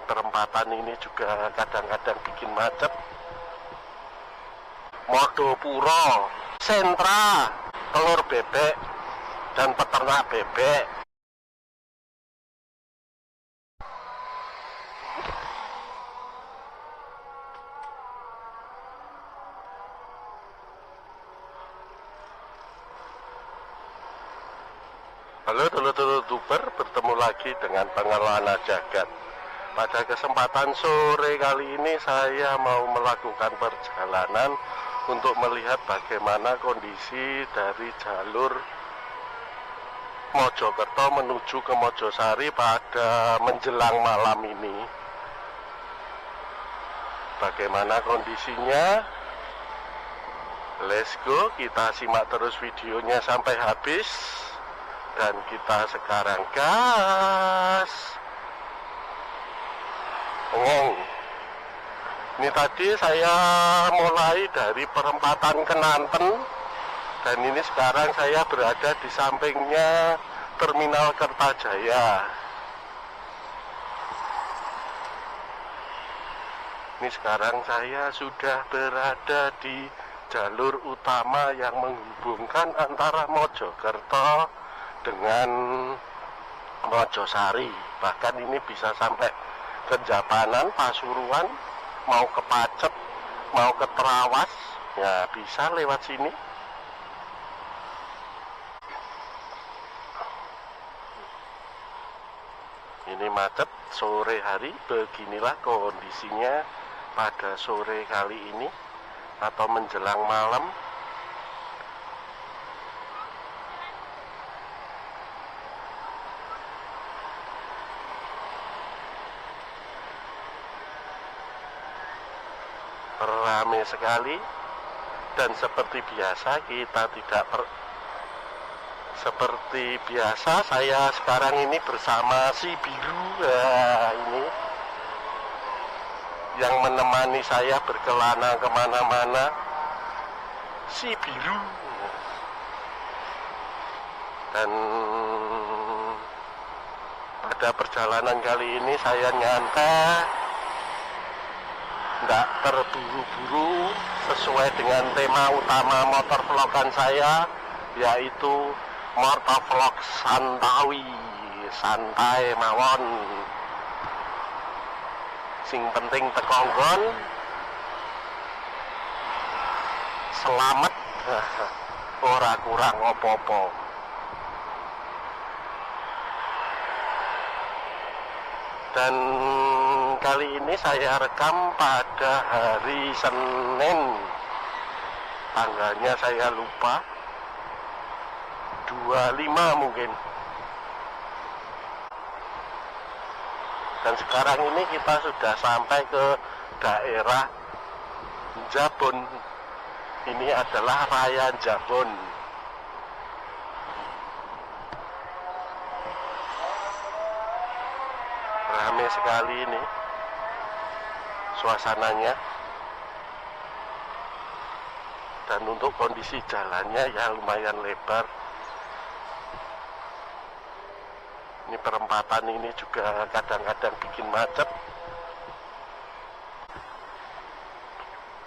perempatan ini juga kadang-kadang bikin macet. Modopuro, sentra telur bebek dan peternak bebek. Halo dulur-dulur youtuber, bertemu lagi dengan Pengelana Jagat. Pada kesempatan sore kali ini saya mau melakukan perjalanan untuk melihat bagaimana kondisi dari jalur Mojokerto menuju ke Mojosari pada menjelang malam ini. Bagaimana kondisinya? Let's go, kita simak terus videonya sampai habis. Dan kita sekarang gas. Ini tadi saya mulai dari perempatan Kenanten, dan ini sekarang saya berada di sampingnya Terminal Kertajaya. Ini sekarang saya sudah berada di jalur utama yang menghubungkan antara Mojokerto dengan Mojosari. Bahkan ini bisa sampai ke Japanan, Pasuruan, mau ke Pacet, mau ke Trawas, ya bisa lewat sini. Ini macet sore hari, beginilah kondisinya pada sore kali ini atau menjelang malam. Ramai sekali, dan seperti biasa seperti biasa saya sekarang ini bersama si biru. Ini yang menemani saya berkelana kemana-mana, si biru. Dan pada perjalanan kali ini saya nyantai, tidak terburu-buru, sesuai dengan tema utama motovlogan saya, yaitu motovlog santawi, santai mawon. Sing penting tekonggon selamat, ora kurang opo-opo. Dan kali ini saya rekam pada hari Senin, tanggalnya saya lupa, 25 mungkin. Dan sekarang ini kita sudah sampai ke daerah Jabon. Ini adalah Raya Jabon. Ramai sekali ini suasananya, dan untuk kondisi jalannya ya lumayan lebar. Ini perempatan ini juga kadang-kadang bikin macet.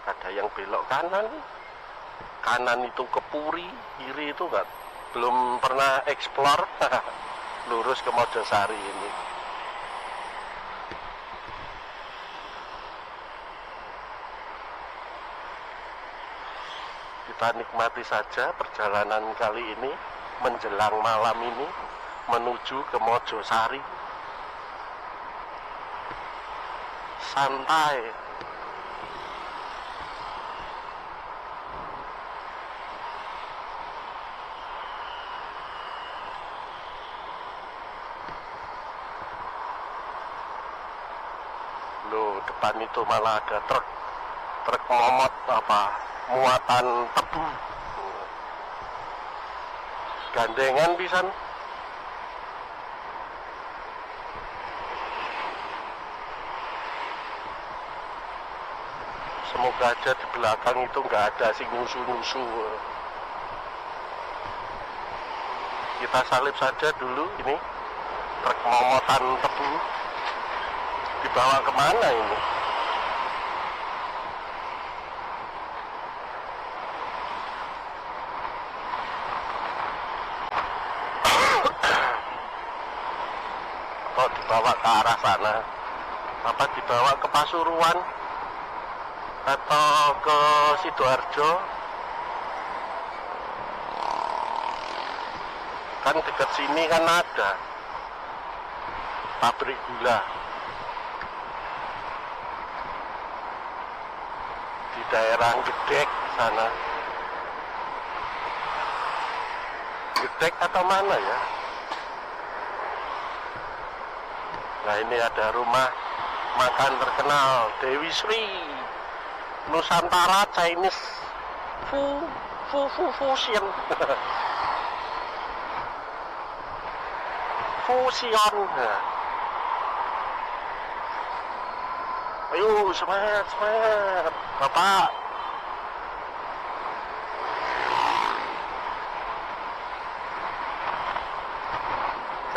Ada yang belok kanan, kanan itu ke Puri, kiri itu belum pernah explore. Lurus ke Mojosari ini. Kita nikmati saja perjalanan kali ini menjelang malam ini menuju ke Mojosari. Santai. Loh, depan itu malah ada truk momot muatan tebu. Gandengan pisan. Semoga aja di belakang itu nggak ada sing nyusu-nyusu. Kita salip saja dulu ini truk momotan tebu. Di dibawa kemana ini? Atau dibawa ke arah sana? Apa dibawa ke Pasuruan? Atau ke Sidoarjo? Kan dekat sini kan ada pabrik gula di daerah Gedek sana. Gedek atau mana ya? Nah, ini ada rumah makan terkenal Dewi Sri Nusantara Chinese Fusion. Fusion. Ayo semangat Bapak.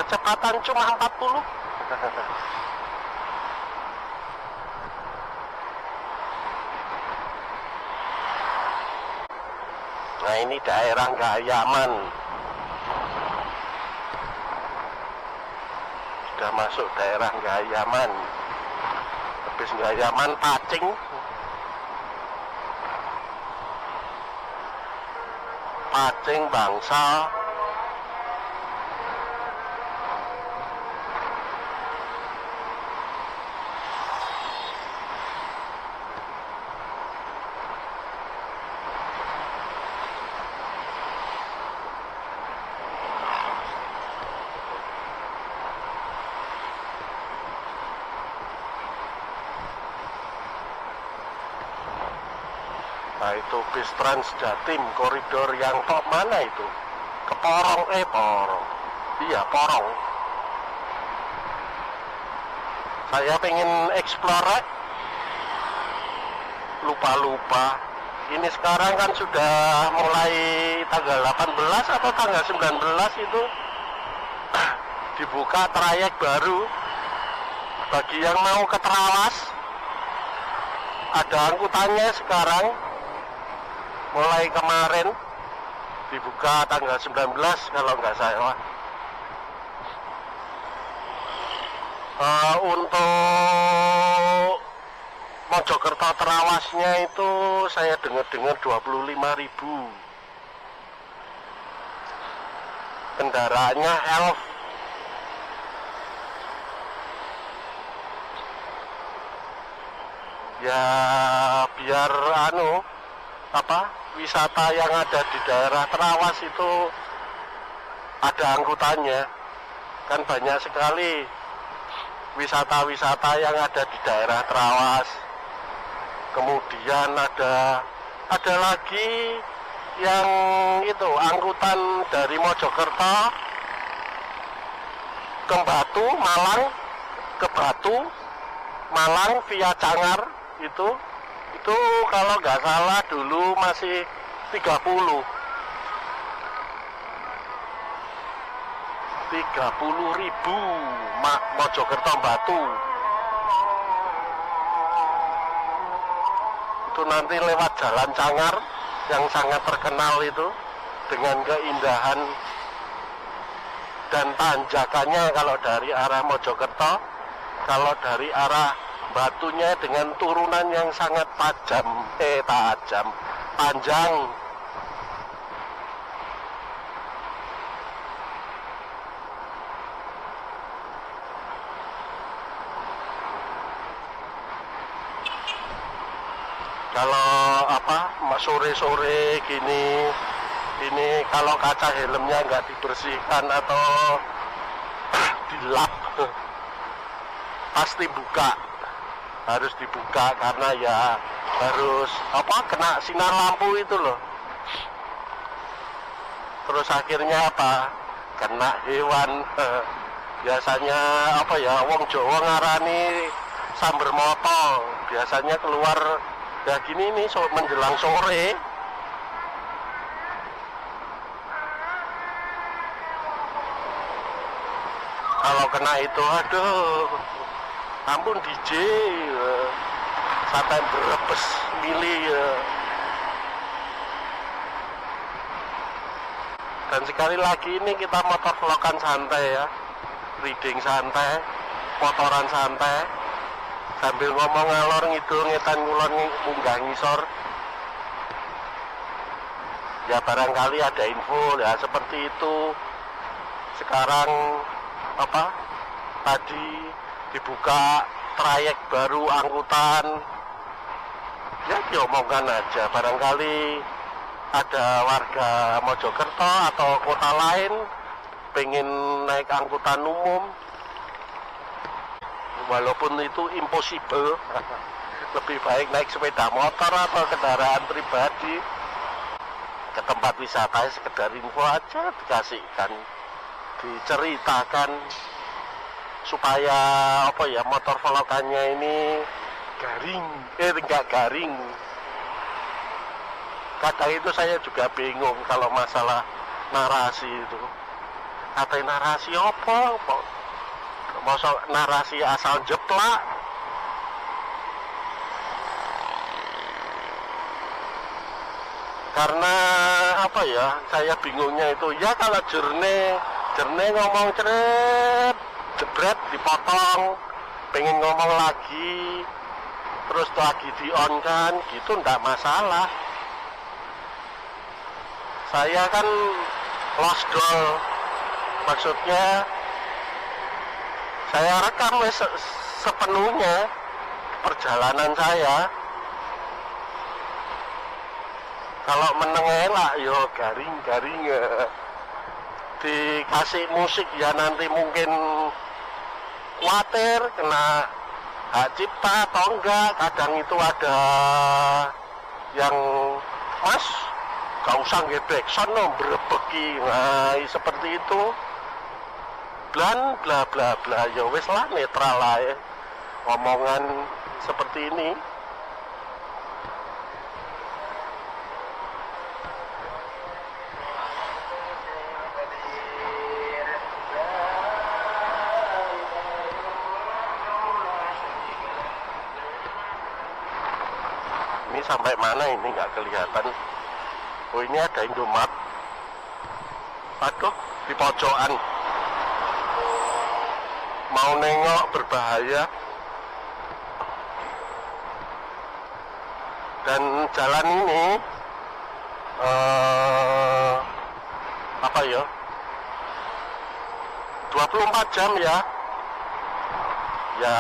Kecepatan cuma 40. Nah, ini daerah Gayaman. Sudah masuk daerah Gayaman. Habis Gayaman Pacing. Pacing Bangsal. Nah, itu bis Trans Jatim koridor yang top mana itu? Ke Porong, Porong. Iya, Porong. Saya pengen explore. Lupa-lupa. Ini sekarang kan sudah mulai tanggal 18 atau tanggal 19 itu dibuka trayek baru bagi yang mau ke Trawas. Ada angkutannya sekarang. Mulai kemarin dibuka tanggal 19 kalau nggak salah. Untuk Mojokerto Terawasnya itu saya dengar 25.000. Kendaraannya elf. Ya biar wisata yang ada di daerah Trawas itu ada angkutannya. Kan banyak sekali wisata-wisata yang ada di daerah Trawas. Kemudian ada lagi yang itu angkutan dari Mojokerto ke Batu, Malang, ke Batu, Malang via Cangar itu kalau nggak salah dulu masih 30.000 Mojokerto Batu. Itu nanti lewat jalan Cangar yang sangat terkenal itu dengan keindahan dan tanjakannya kalau dari arah Mojokerto, kalau dari arah Batunya dengan turunan yang sangat panjang. Kalau sore-sore gini kalau kaca helmnya nggak dibersihkan atau dilap pasti harus dibuka karena ya harus kena sinar lampu itu loh. Terus akhirnya kena hewan. Biasanya wong Jawa ngarani samber motol. Biasanya keluar ya gini nih menjelang sore. Kalau kena itu aduh ampun DJ sampai Brebes milih dan sekali lagi ini kita motor vlogan santai ya, reading santai, motoran santai sambil ngomong ngalor ngidul ngetan ngulon munggah ngisor ya, barangkali ada info ya seperti itu. Sekarang apa tadi dibuka trayek baru angkutan ya, diomongkan aja, barangkali ada warga Mojokerto atau kota lain pengen naik angkutan umum, walaupun itu impossible lebih baik naik sepeda motor atau kendaraan pribadi ke tempat wisata. Sekedar info aja dikasihkan, diceritakan supaya apa ya, motor vlogannya ini garing, enggak garing. Kadang itu saya juga bingung kalau masalah narasi itu. Katanya narasi apa? Masa narasi asal jeplak? Karena apa ya, saya bingungnya itu ya, kalau jernih ngomong ceret, jebret dipotong, pengen ngomong lagi, terus lagi di on kan, gitu ndak masalah. Saya kan lost doll, maksudnya saya rekam sepenuhnya perjalanan saya. Kalau meneng elak yo garing dikasih musik ya, nanti mungkin khawatir kena hak cipta atau enggak. Kadang itu ada yang mas gak usah ngebek sono berebeki, nah seperti itu, blan bla bla bla, ya wes lah, netral lah ya omongan seperti ini. Ini sampai mana ini nggak kelihatan. Oh, ini ada Indomaret. Aduh, di pojokan. Mau nengok berbahaya. Dan jalan ini apa ya, 24 jam ya. Ya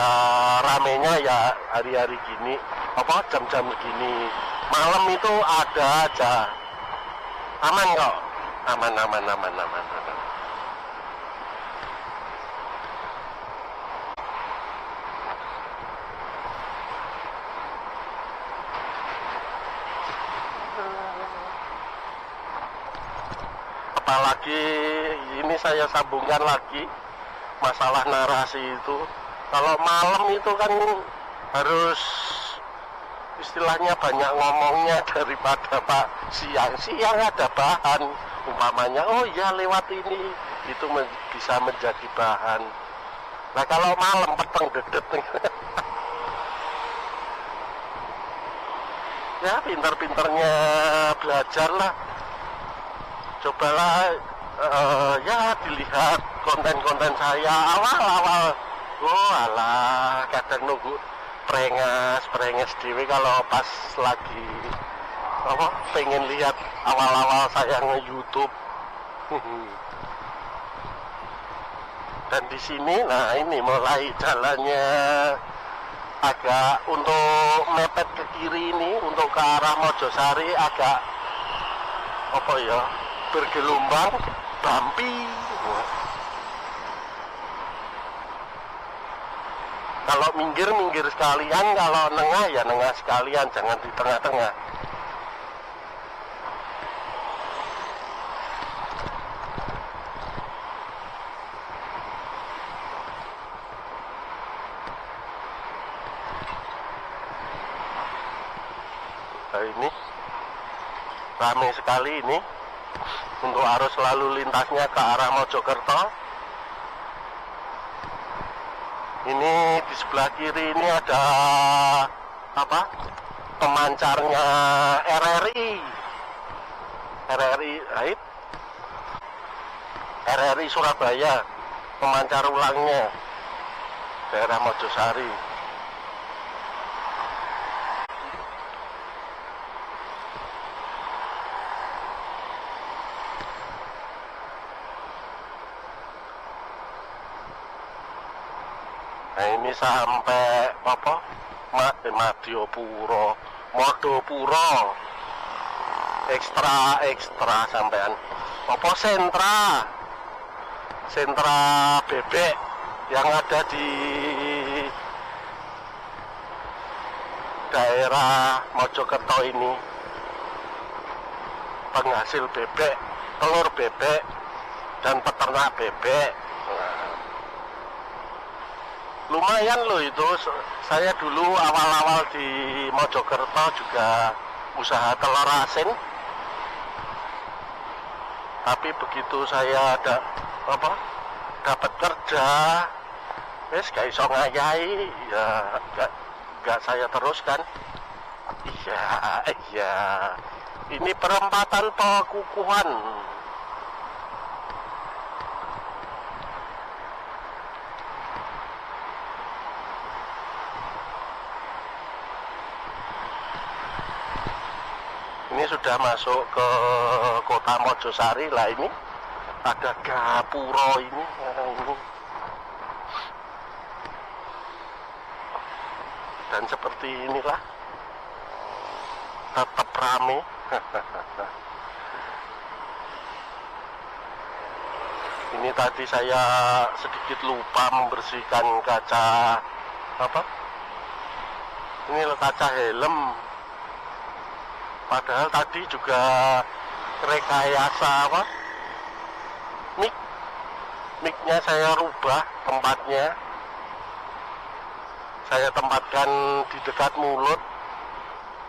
ramenya ya hari-hari gini, apa jam-jam begini. Malam itu ada aja. Aman kok, aman. Apalagi ini saya sambungkan lagi masalah narasi itu. Kalau malam itu kan harus istilahnya banyak ngomongnya daripada Pak siang ada bahan, umpamanya oh ya lewat ini, itu bisa menjadi bahan. Nah kalau malam peteng dedet ya pinter-pinternya belajar lah, cobalah ya dilihat konten-konten saya awal-awal. Oh alah, kadang nunggu prenges dewe kalau pas lagi apa pengen lihat awal-awal saya nge-YouTube. Dan di sini, nah ini mulai jalannya agak untuk mepet ke kiri ini, untuk ke arah Mojosari agak apa ya, bergelombang, bumpy. Kalau minggir sekalian, kalau nengah ya nengah sekalian, jangan di tengah-tengah. Nah ini ramai sekali ini untuk arus lalu lintasnya ke arah Mojokerto. Ini di sebelah kiri ini ada apa? Pemancarnya RRI Haid RRI Surabaya, pemancar ulangnya daerah Mojosari. Nah ini sampai apa? Madiopuro, Modopuro, ekstra sampean. Apa sentra bebek yang ada di daerah Mojokerto ini, penghasil bebek, telur bebek dan peternak bebek. Lumayan loh itu. Saya dulu awal-awal di Mojokerto juga usaha telur asin, tapi begitu saya dapat kerja, wes gak iso ngayahi, ya gak saya teruskan. Iya, ini perempatan Pekukuhan. Ini sudah masuk ke kota Mojosari lah. Ini ada gapuro ini. Dan seperti inilah, tetap rame. Ini tadi saya sedikit lupa membersihkan kaca ini kaca helm. Padahal tadi juga rekayasa mic-nya saya rubah tempatnya. Saya tempatkan di dekat mulut,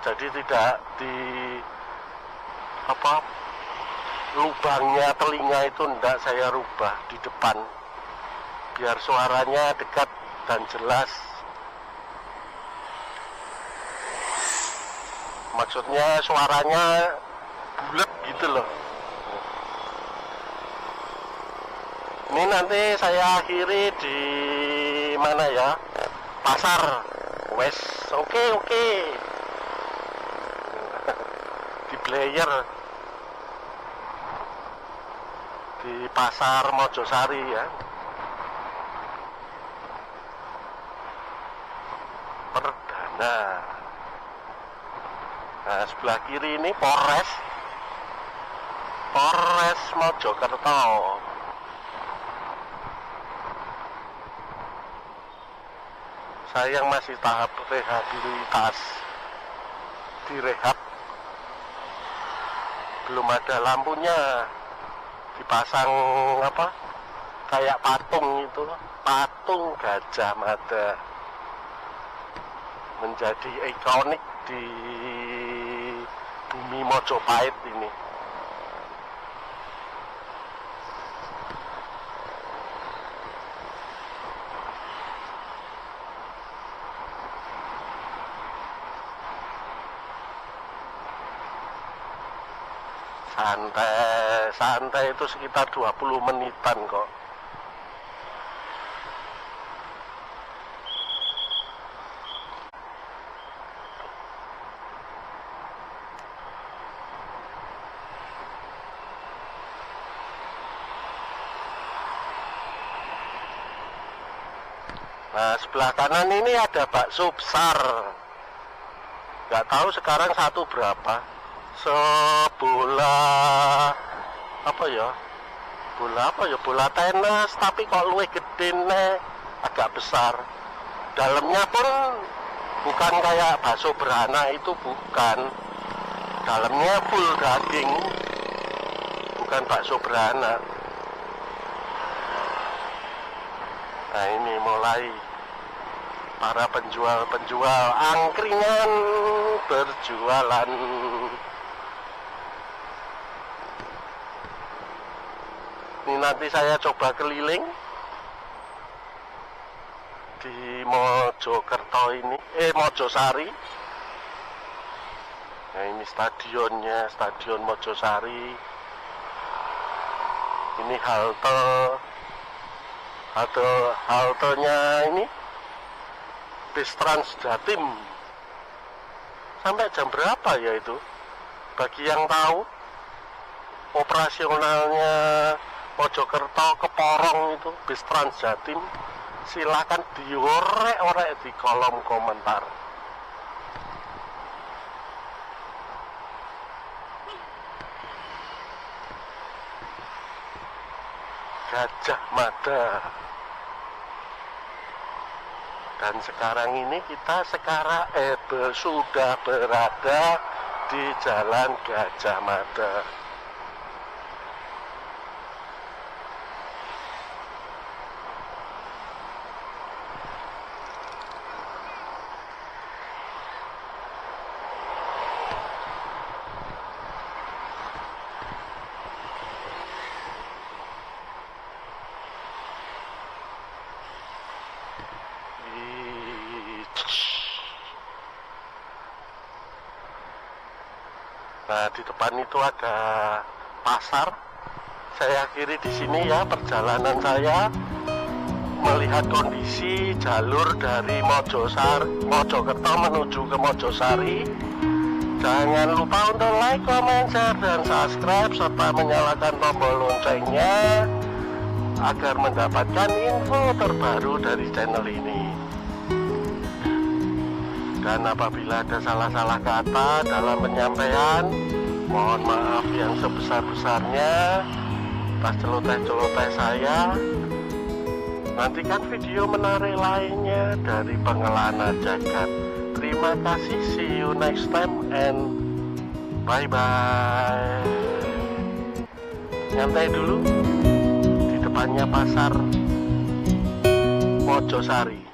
jadi tidak di lubangnya telinga itu tidak saya rubah di depan, biar suaranya dekat dan jelas. Maksudnya suaranya bulat gitu loh. Ini nanti saya akhiri di mana ya? Pasar. Wes, oke. Di Blayer. Di Pasar Mojosari ya. Perdana. Nah, sebelah kiri ini Polres Mojokerto. Saya yang masih tahap rehabilitas, direhab, belum ada lampunya, dipasang kayak patung itu, patung Gajah Mada, menjadi ikonik di bumi Mojopahit ini. Santai itu sekitar 20 menitan kok. Nah, sebelah kanan ini ada bakso besar. Nggak tahu sekarang satu berapa. Sebola bola tenis, tapi kok luwih gede nih, agak besar. Dalamnya pun bukan kayak bakso beranak itu, bukan. Dalamnya full daging, bukan bakso beranak. Nah, ini mulai para penjual angkringan berjualan. Ini nanti saya coba keliling di Mojokerto ini, Mojosari. Nah, ini stadionnya, Stadion Mojosari. Ini haltenya ini bis Trans Jatim. Sampai jam berapa ya itu? Bagi yang tahu operasionalnya Mojokerto ke Porong itu bis Trans Jatim, silakan diorek-orek di kolom komentar. Gajah Mada. Dan sekarang ini kita sudah berada di Jalan Gajah Mada. Nah, di depan itu ada pasar. Saya akhiri di sini ya perjalanan saya melihat kondisi jalur dari Mojokerto menuju ke Mojosari. Jangan lupa untuk like, comment, share, dan subscribe serta menyalakan tombol loncengnya agar mendapatkan info terbaru dari channel ini. Dan apabila ada salah-salah kata dalam penyampaian, mohon maaf yang sebesar-besarnya atas celoteh-celoteh saya. Nantikan video menarik lainnya dari Pengelana Jagat. Terima kasih, see you next time and bye-bye. Nyantai dulu di depannya pasar Mojosari.